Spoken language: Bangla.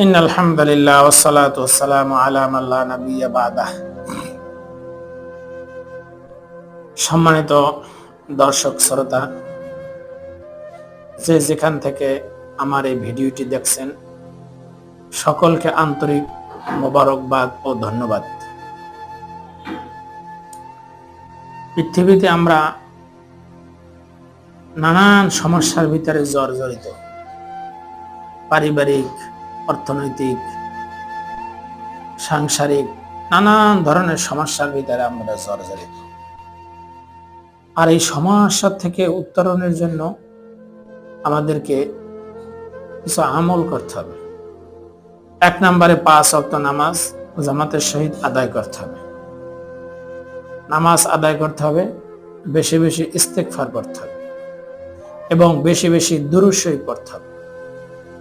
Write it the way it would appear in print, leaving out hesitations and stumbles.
ইন্নাল হামদুলিল্লাহ ওয়াসসালাতু ওয়াসসালামু আলা মান লা নাবিয়্যা বা'দাহ। সম্মানিত দর্শক শ্রোতা, যে যেখান থেকে আমার এই ভিডিওটি দেখছেন, সকলকে আন্তরিক মোবারকবাদ ও ধন্যবাদ। পৃথিবীতে আমরা নানান সমস্যার ভিতরে জর্জরিত, পারিবারিক, অর্থনৈতিক, সাংসারিক নানান ধরনের সমস্যার ভিতরে আমরা জর্জরিত। আর এই সমস্যা থেকে উত্তরণের জন্য আমাদেরকে কিছু আমল করতে হবে। 1 নম্বরে 5 ওয়াক্ত নামাজ জামাতের সহিত আদায় করতে হবে। নামাজ আদায় করতে হবে, বেশি বেশি ইস্তেগফার করতে হবে এবং বেশি বেশি দুরূদ শরীফ পড়তে হবে।